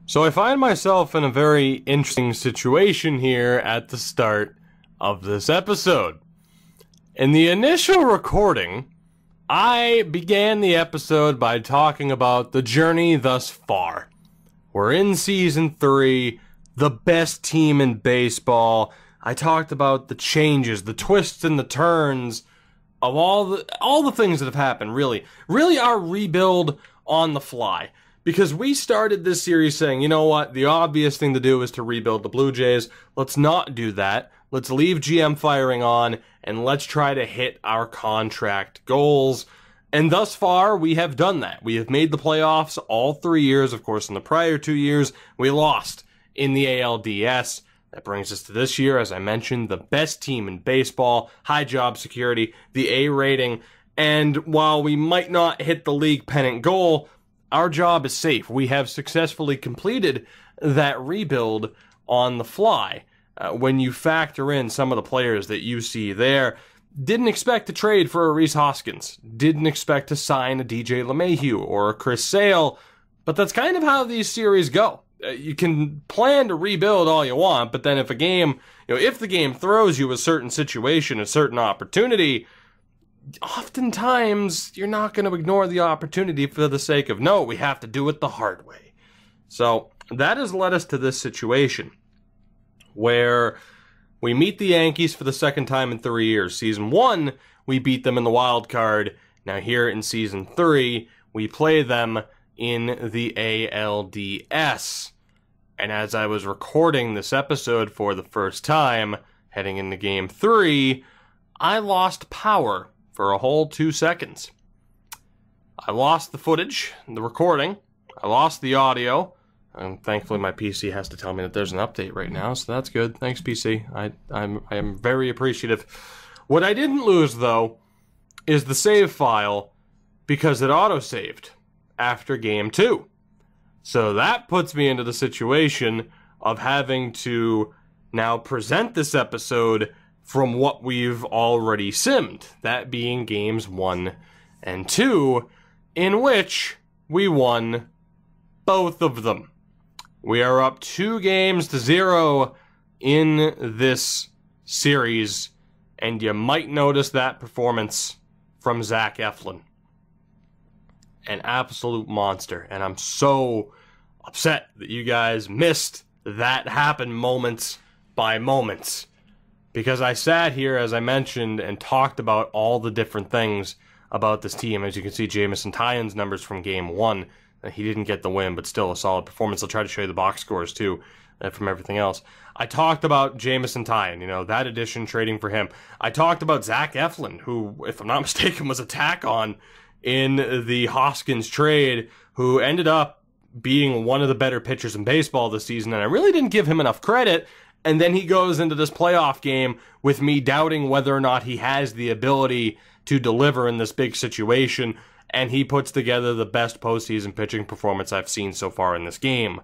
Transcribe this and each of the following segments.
So I find myself in a very interesting situation here at the start of this episode. In the initial recording, I began the episode by talking about the journey thus far. We're in Season 3, the best team in baseball. I talked about the changes, the twists and the turns of all the things that have happened, really our rebuild on the fly. Because we started this series saying, you know what, the obvious thing to do is to rebuild the Blue Jays. Let's not do that. Let's leave GM firing on, and let's try to hit our contract goals. And thus far, we have done that. We have made the playoffs all 3 years. Of course, in the prior 2 years, we lost in the ALDS. That brings us to this year, as I mentioned, the best team in baseball, high job security, the A rating. And while we might not hit the league pennant goal, our job is safe. We have successfully completed that rebuild on the fly. When you factor in some of the players that you see there, didn't expect to trade for a Rhys Hoskins, didn't expect to sign a DJ LeMahieu or a Chris Sale, but that's kind of how these series go. You can plan to rebuild all you want, but then if the game throws you a certain situation, a certain opportunity, oftentimes you're not going to ignore the opportunity for the sake of, no, we have to do it the hard way. So that has led us to this situation where we meet the Yankees for the second time in 3 years. Season 1, we beat them in the wild card. Now here in Season 3, we play them in the ALDS. And as I was recording this episode for the first time, heading into Game 3, I lost power for a whole 2 seconds. I lost the footage, the recording. I lost the audio. And thankfully my PC has to tell me that there's an update right now, so that's good. Thanks, PC. I am very appreciative. What I didn't lose, though, is the save file because it auto-saved after Game 2. So that puts me into the situation of having to now present this episode from what we've already simmed, that being Games 1 and 2, in which we won both of them. We are up 2-0 in this series, and you might notice that performance from Zach Eflin. An absolute monster, and I'm so upset that you guys missed that happen moments by moments. Because I sat here, as I mentioned, and talked about all the different things about this team. As you can see, Jameson Taillon's numbers from Game 1. He didn't get the win, but still a solid performance. I'll try to show you the box scores, too, from everything else. I talked about Jameson Taillon, that addition, trading for him. I talked about Zach Eflin, who, if I'm not mistaken, was a tack-on in the Hoskins trade, who ended up being one of the better pitchers in baseball this season, and I really didn't give him enough credit. And then he goes into this playoff game with me doubting whether or not he has the ability to deliver in this big situation, and he puts together the best postseason pitching performance I've seen so far in this game.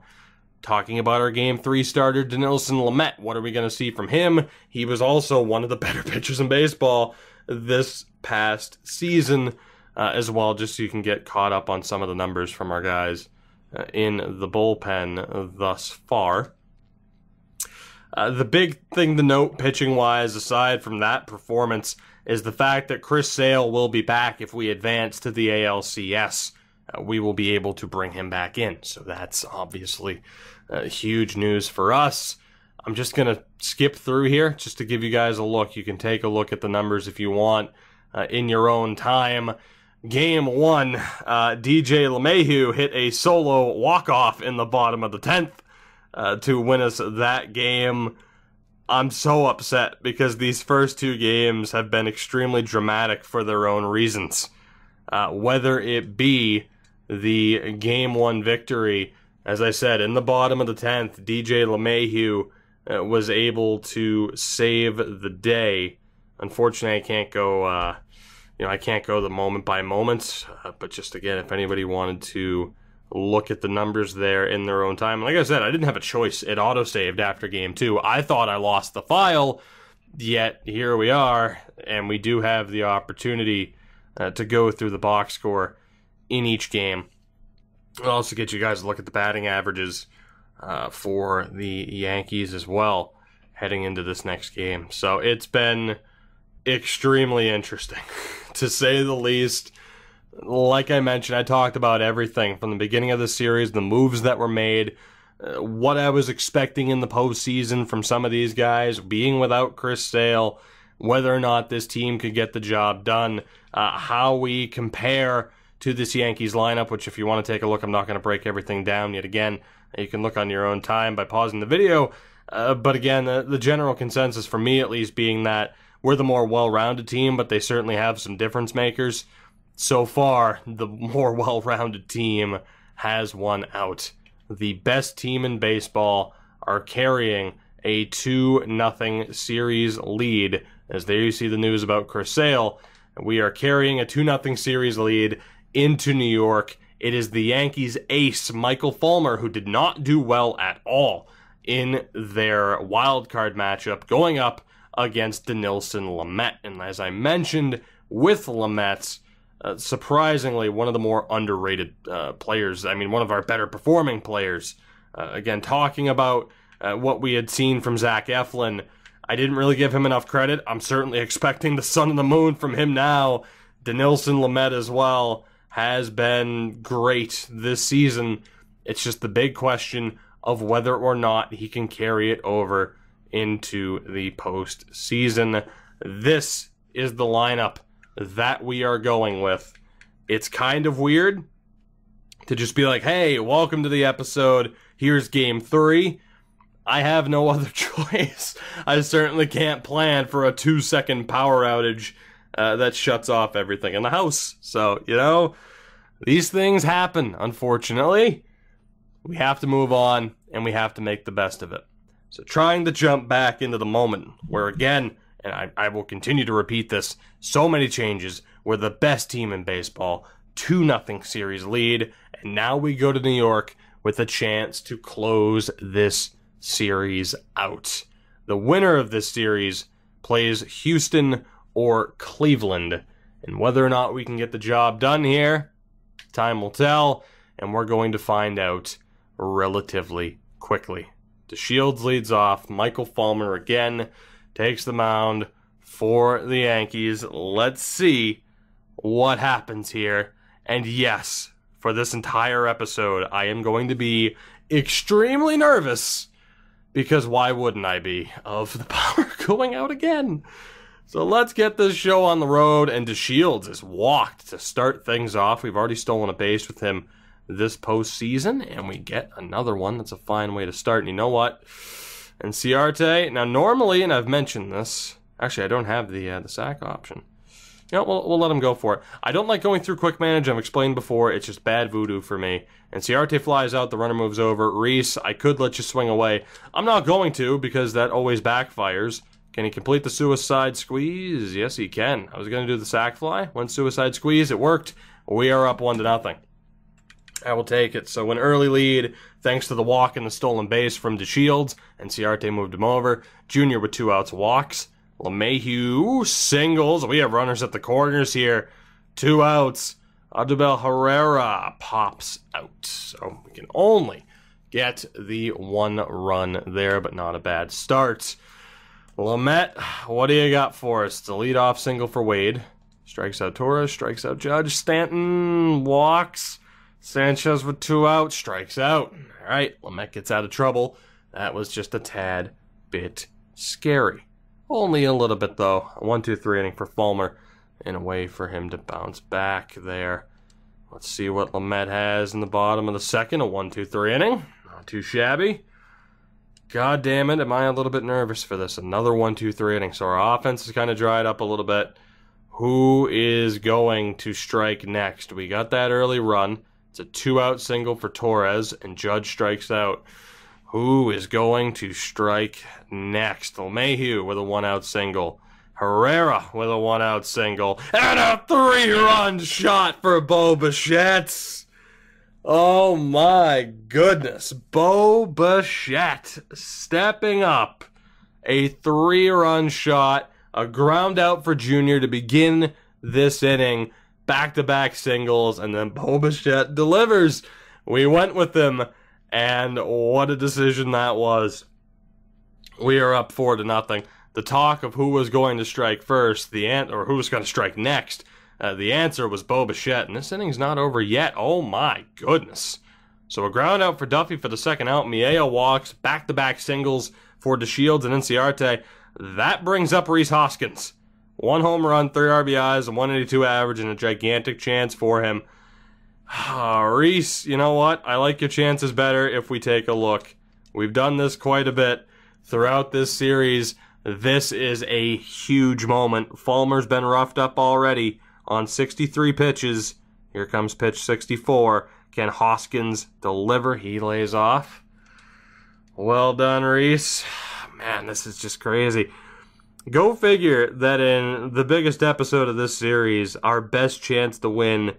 Talking about our Game 3 starter, Dinelson Lamet, what are we going to see from him? He was also one of the better pitchers in baseball this past season as well, just so you can get caught up on some of the numbers from our guys in the bullpen thus far. The big thing to note, pitching-wise, aside from that performance, is the fact that Chris Sale will be back if we advance to the ALCS. We will be able to bring him back in, so that's obviously huge news for us. I'm just going to skip through here just to give you guys a look. You can take a look at the numbers if you want in your own time. Game 1, DJ LeMahieu hit a solo walk-off in the bottom of the 10th to win us that game. I'm so upset because these first 2 games have been extremely dramatic for their own reasons. Whether it be the Game 1 victory, as I said, in the bottom of the 10th, DJ LeMahieu was able to save the day. Unfortunately, I can't go, I can't go the moment by moment, but just again, if anybody wanted to look at the numbers there in their own time. Like I said, I didn't have a choice. It auto-saved after Game 2. I thought I lost the file, yet here we are, and we do have the opportunity to go through the box score in each game. I'll also get you guys to look at the batting averages for the Yankees as well heading into this next game. So it's been extremely interesting, to say the least. Like I mentioned, I talked about everything from the beginning of the series, the moves that were made, what I was expecting in the postseason from some of these guys, being without Chris Sale, whether or not this team could get the job done, how we compare to this Yankees lineup, which if you want to take a look, I'm not going to break everything down yet again. You can look on your own time by pausing the video. But again, the general consensus for me at least being that we're the more well-rounded team, but they certainly have some difference makers. So far, the more well-rounded team has won out. The best team in baseball are carrying a 2-0 series lead. As there you see the news about Chris Sale. We are carrying a 2-0 series lead into New York. It is the Yankees' ace, Michael Fulmer, who did not do well at all in their wild card matchup, going up against Dinelson Lamet. And as I mentioned, with Lamet, surprisingly, one of the more underrated players. I mean, one of our better performing players. Again, talking about what we had seen from Zach Eflin, I didn't really give him enough credit. I'm certainly expecting the sun and the moon from him now. Dinelson Lamet as well has been great this season. It's just the big question of whether or not he can carry it over into the postseason. This is the lineup that we are going with. It's kind of weird to just be like, hey, welcome to the episode. Here's game 3. I have no other choice. I certainly can't plan for a 2-second power outage that shuts off everything in the house. So, you know, these things happen, unfortunately. We have to move on, and we have to make the best of it. So trying to jump back into the moment where, again, and I will continue to repeat this, so many changes. We're the best team in baseball. 2-0 series lead, and now we go to New York with a chance to close this series out. The winner of this series plays Houston or Cleveland, and whether or not we can get the job done here, time will tell, and we're going to find out relatively quickly. DeShields leads off. Michael Fulmer again takes the mound for the Yankees. Let's see what happens here. And yes, for this entire episode, I am going to be extremely nervous, because why wouldn't I be, of the power going out again? So let's get this show on the road, and DeShields is walked to start things off. We've already stolen a base with him this postseason, and we get another one. That's a fine way to start. And you know what? And Ciarte, now normally, and I've mentioned this, actually I don't have the sack option. You know, we'll let him go for it. I don't like going through quick manage. I've explained before. It's just bad voodoo for me. And Ciarte flies out. The runner moves over. Reese, I could let you swing away. I'm not going to, because that always backfires. Can he complete the suicide squeeze? Yes, he can. I was going to do the sack fly. One suicide squeeze. It worked. We are up 1-0. I will take it. So an early lead, thanks to the walk and the stolen base from DeShields, and Ciarte moved him over. Junior with 2 outs walks. LeMahieu singles. We have runners at the corners here. 2 outs. Adubel Herrera pops out. So we can only get the 1 run there, but not a bad start. Lamet, what do you got for us? The leadoff single for Wade. Strikes out Torres, strikes out Judge. Stanton walks. Sanchez with 2 outs, strikes out. All right, Lamet gets out of trouble. That was just a tad bit scary. Only a little bit, though. A 1-2-3 inning for Fulmer, and a way for him to bounce back there. Let's see what Lamet has in the bottom of the second. A 1-2-3 inning. Not too shabby. God damn it, am I a little bit nervous for this? Another 1-2-3 inning. So our offense is kind of dried up a little bit. Who is going to strike next? We got that early run. It's a 2-out single for Torres, and Judge strikes out. Who is going to strike next? LeMahieu with a 1-out single. Herrera with a 1-out single. And a 3-run shot for Bo Bichette. Oh my goodness. Bo Bichette stepping up. A 3-run shot. A ground out for Junior to begin this inning. Back-to-back singles. And then Bo Bichette delivers. We went with him And what a decision that was. We are up 4-0. The talk of who was going to strike first, or who was going to strike next, the answer was Bo Bichette, and this inning's not over yet. Oh my goodness. So a ground out for Duffy for the second out. Miao walks, back-to-back singles for DeShields and Inciarte. That brings up Rhys Hoskins. 1 home run, 3 RBIs, a 182 average, and a gigantic chance for him. Rhys, you know what? I like your chances better if we take a look. We've done this quite a bit throughout this series. This is a huge moment. Fulmer's been roughed up already on 63 pitches. Here comes pitch 64. Can Hoskins deliver? He lays off. Well done, Rhys. Man, this is just crazy. Go figure that in the biggest episode of this series, our best chance to win,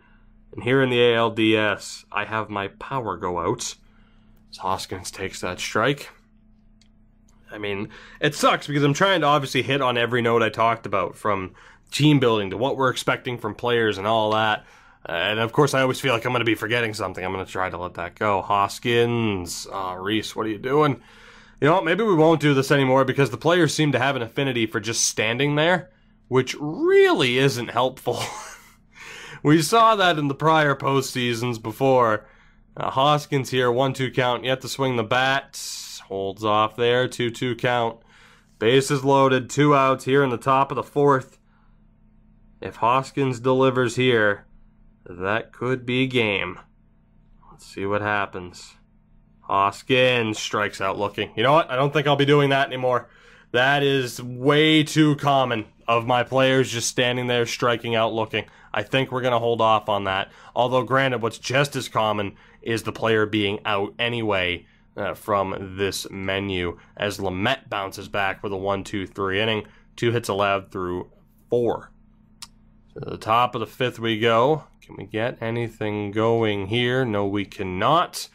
and here in the ALDS, I have my power go out. As Hoskins takes that strike. I mean, it sucks because I'm trying to obviously hit on every note I talked about, from team building to what we're expecting from players and all that. And of course, I always feel like I'm going to be forgetting something. I'm going to try to let that go. Hoskins, Rhys, what are you doing? You know what, maybe we won't do this anymore because the players seem to have an affinity for just standing there, which really isn't helpful. We saw that in the prior postseasons before. Hoskins here, 1-2 count, yet to swing the bat. Holds off there, 2-2 count. Bases loaded, 2 outs here in the top of the 4th. If Hoskins delivers here, that could be game. Let's see what happens. Hoskins strikes out looking. You know what? I don't think I'll be doing that anymore. That is way too common of my players just standing there striking out looking. I think we're going to hold off on that. Although, granted, what's just as common is the player being out anyway from this menu, as Lamet bounces back with a 1-2-3 inning. 2 hits allowed through 4. To the top of the 5th we go. Can we get anything going here? No, we cannot.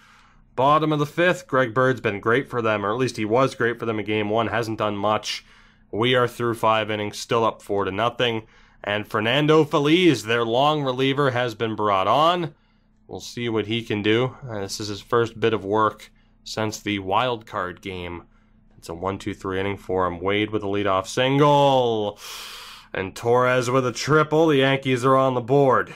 Bottom of the 5th, Greg Bird's been great for them, or at least he was great for them in Game 1. Hasn't done much. We are through 5 innings, still up 4-0. And Fernando Feliz, their long reliever, has been brought on. We'll see what he can do. This is his first bit of work since the wild card game. It's a 1-2-3 inning for him. Wade with a leadoff single. And Torres with a triple. The Yankees are on the board.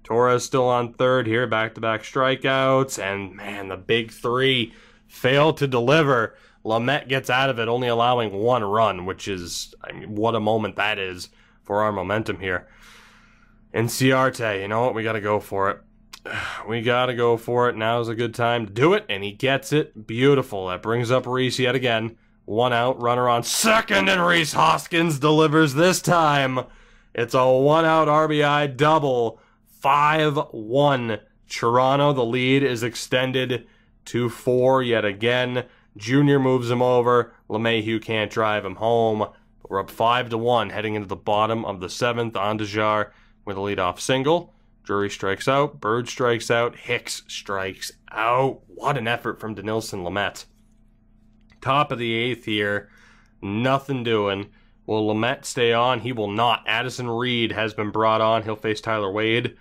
Torres still on 3rd here, back-to-back strikeouts, and man, the big 3 failed to deliver. Lamet gets out of it, only allowing 1 run, which is, I mean, what a moment that is for our momentum here. Inciarte, you know what, we gotta go for it. We gotta go for it, now's a good time to do it, and he gets it. Beautiful, that brings up Rhys yet again. 1 out, runner on 2nd, and Rhys Hoskins delivers this time. It's a 1 out RBI double. 5-1. Toronto, the lead is extended to 4 yet again. Junior moves him over. LeMahieu can't drive him home. We're up 5-1 heading into the bottom of the 7th. Andujar with a leadoff single. Drury strikes out. Bird strikes out. Hicks strikes out. What an effort from Denilson Lamet. Top of the 8th here. Nothing doing. Will Lamet stay on? He will not. Addison Reed has been brought on. He'll face Tyler Wade.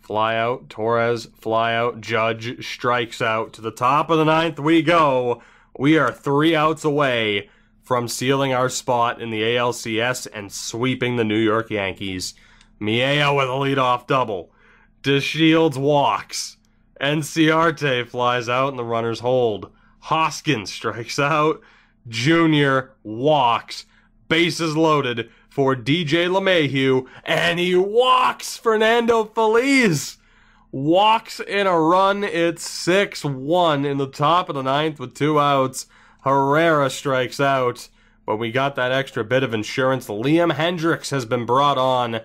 Fly out, Torres, fly out, Judge strikes out. To the top of the 9th we go. We are 3 outs away from sealing our spot in the ALCS and sweeping the New York Yankees. Miao with a leadoff double. DeShields walks. Inciarte flies out and the runners hold. Hoskins strikes out. Junior walks. Bases loaded for DJ LeMahieu, and he walks. Fernando Feliz walks in a run. It's 6-1 in the top of the 9th with 2 outs. Herrera strikes out, but we got that extra bit of insurance. Liam Hendricks has been brought on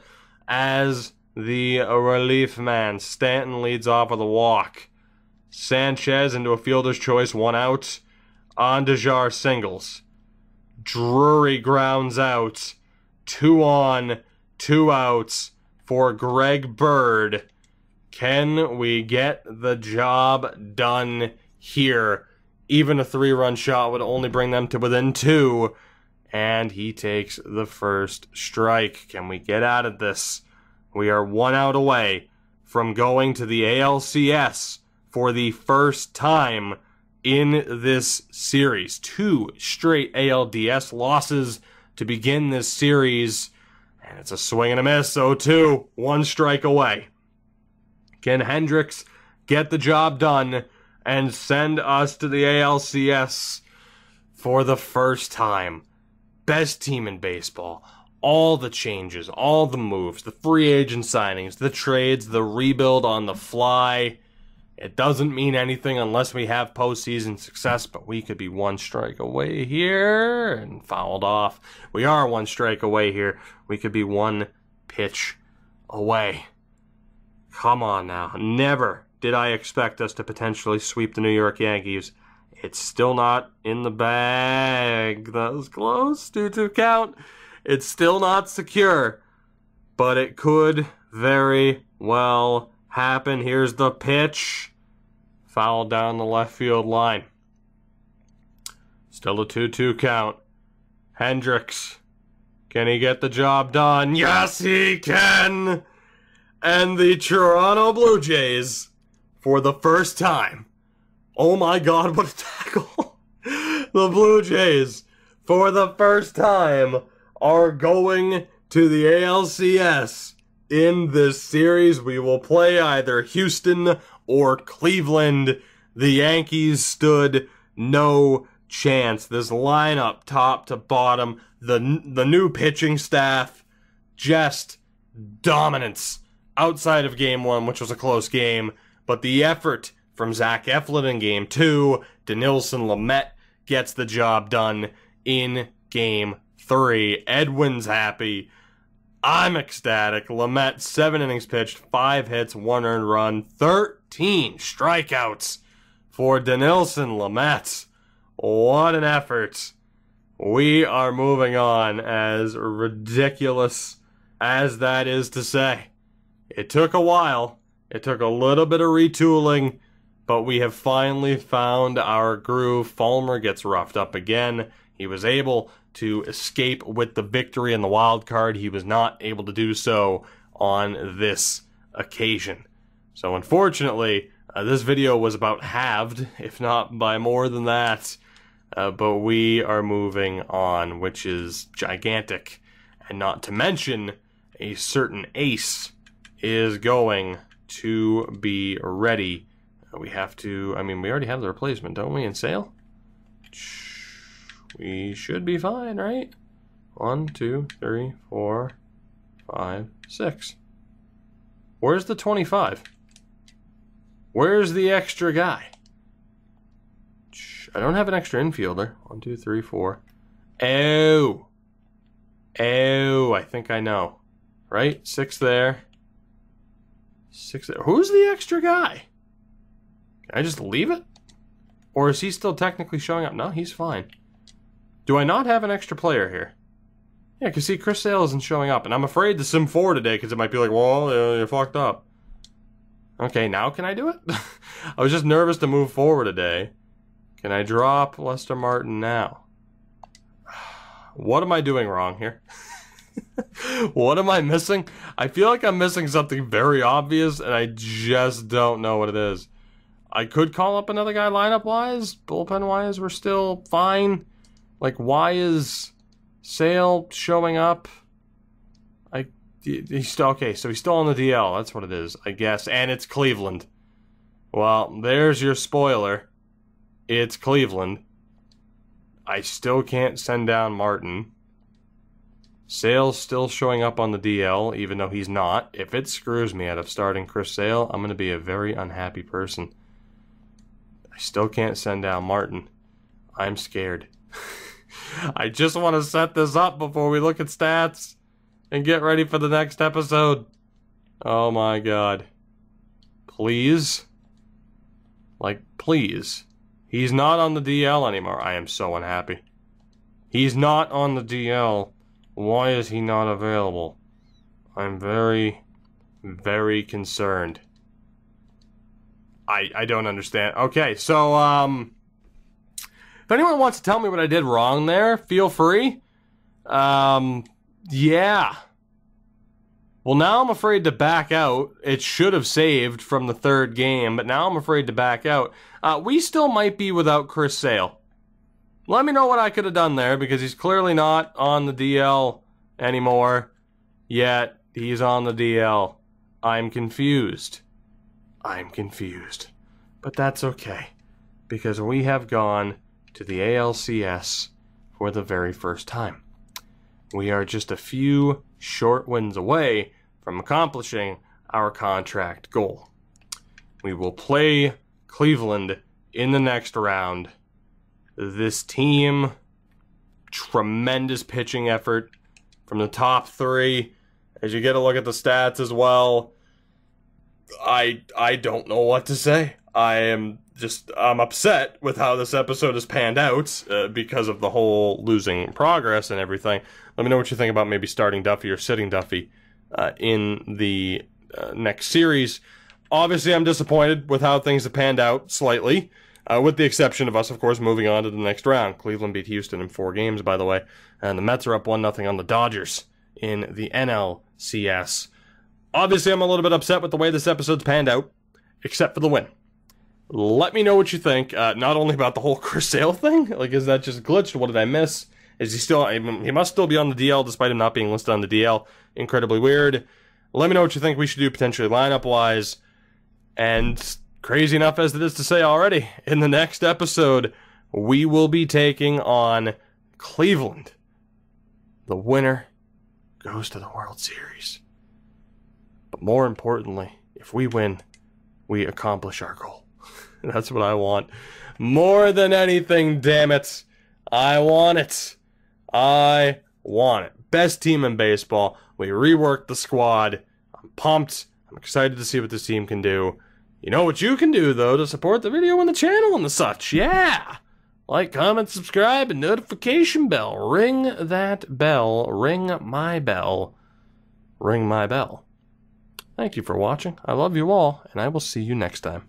as the relief man. Stanton leads off with a walk. Sanchez into a fielder's choice, 1 out. Andujar singles. Drury grounds out. 2 on, 2 outs for Greg Bird. Can we get the job done here? Even a 3-run shot would only bring them to within 2. And he takes the first strike. Can we get out of this? We are 1 out away from going to the ALCS for the first time in this series. 2 straight ALDS losses to begin this series. And it's a swing and a miss, 0-2, 1 strike away. Can Hendricks get the job done and send us to the ALCS for the first time? Best team in baseball. All the changes, all the moves, the free agent signings, the trades, the rebuild on the fly. It doesn't mean anything unless we have postseason success, but we could be 1 strike away here and fouled off. We are 1 strike away here. We could be 1 pitch away. Come on now. Never did I expect us to potentially sweep the New York Yankees. It's still not in the bag. That was close. 2-2 count. It's still not secure, but it could very well happen. Here's the pitch. Foul down the left field line. Still a 2-2 count. Hendricks. Can he get the job done? Yes, he can! And the Toronto Blue Jays, for the first time. Oh my God, what a tackle. The Blue Jays, for the first time, are going to the ALCS. In this series, we will play either Houston or Cleveland. The Yankees stood no chance. This lineup, top to bottom, the new pitching staff, just dominance. Outside of Game 1, which was a close game, but the effort from Zach Eflin in Game 2, Dinelson Lamet gets the job done in Game 3. Edwin's happy. I'm ecstatic. Lamet, 7 innings pitched, 5 hits, 1 earned run, 13 strikeouts for Dinelson Lamet. What an effort. We are moving on, as ridiculous as that is to say. It took a while. It took a little bit of retooling, but we have finally found our groove. Fulmer gets roughed up again. He was able to escape with the victory in the wild card. He was not able to do so on this occasion. So unfortunately, this video was about halved, if not by more than that. But we are moving on, which is gigantic. And not to mention, a certain ace is going to be ready. We have to, I mean, we already have the replacement, don't we, in Sale? We should be fine, right? 1, 2, 3, 4, 5, 6. Where's the 25? Where's the extra guy? I don't have an extra infielder. 1, 2, 3, 4. Oh. Oh, I think I know. Right? 6 there. 6 there. Who's the extra guy? Can I just leave it? Or is he still technically showing up? No, he's fine. Do I not have an extra player here? Yeah, because see, Chris Sale isn't showing up. And I'm afraid to sim 4 today because it might be like, well, you're fucked up. Okay, now can I do it? I was just nervous to move forward today. Can I drop Lester Martin now? What am I doing wrong here? What am I missing? I feel like I'm missing something very obvious, and I just don't know what it is. I could call up another guy lineup-wise. Bullpen-wise, we're still fine. Like, why is Sale showing up? He's still, okay, so he's still on the DL. That's what it is, I guess. And it's Cleveland. Well, there's your spoiler. It's Cleveland. I still can't send down Martin. Sale's still showing up on the DL, even though he's not. If it screws me out of starting Chris Sale, I'm going to be a very unhappy person. I still can't send down Martin. I'm scared. I just want to set this up before we look at stats and get ready for the next episode. Oh my god. Please? Like, please. He's not on the DL anymore. I am so unhappy. He's not on the DL. Why is he not available? I'm very, very concerned. I don't understand. Okay, so, if anyone wants to tell me what I did wrong there, feel free. Yeah. Well, now I'm afraid to back out. It should have saved from the third game, but now I'm afraid to back out. We still might be without Chris Sale. Let me know what I could have done there, because he's clearly not on the DL anymore. Yet, he's on the DL. I'm confused. I'm confused. But that's okay, because we have gone to the ALCS for the very first time. We are just a few short wins away from accomplishing our contract goal. We will play Cleveland in the next round. This team, tremendous pitching effort from the top three. As you get a look at the stats as well, I don't know what to say. I'm upset with how this episode has panned out because of the whole losing progress and everything. Let me know what you think about maybe starting Duffy or sitting Duffy in the next series. Obviously, I'm disappointed with how things have panned out slightly, with the exception of us, of course, moving on to the next round. Cleveland beat Houston in 4 games, by the way, and the Mets are up 1-0 on the Dodgers in the NLCS. Obviously, I'm a little bit upset with the way this episode's panned out, except for the win. Let me know what you think, not only about the whole Chris Sale thing, like, is that just glitched? What did I miss? Is he still, he must still be on the DL despite him not being listed on the DL. Incredibly weird. Let me know what you think we should do potentially lineup-wise. And crazy enough as it is to say already, in the next episode, we will be taking on Cleveland. The winner goes to the World Series. But more importantly, if we win, we accomplish our goal. That's what I want. More than anything, damn it. I want it. I want it. Best team in baseball. We reworked the squad. I'm pumped. I'm excited to see what this team can do. You know what you can do, though, to support the video and the channel and the such. Yeah! Like, comment, subscribe, and notification bell. Ring that bell. Ring my bell. Ring my bell. Thank you for watching. I love you all, and I will see you next time.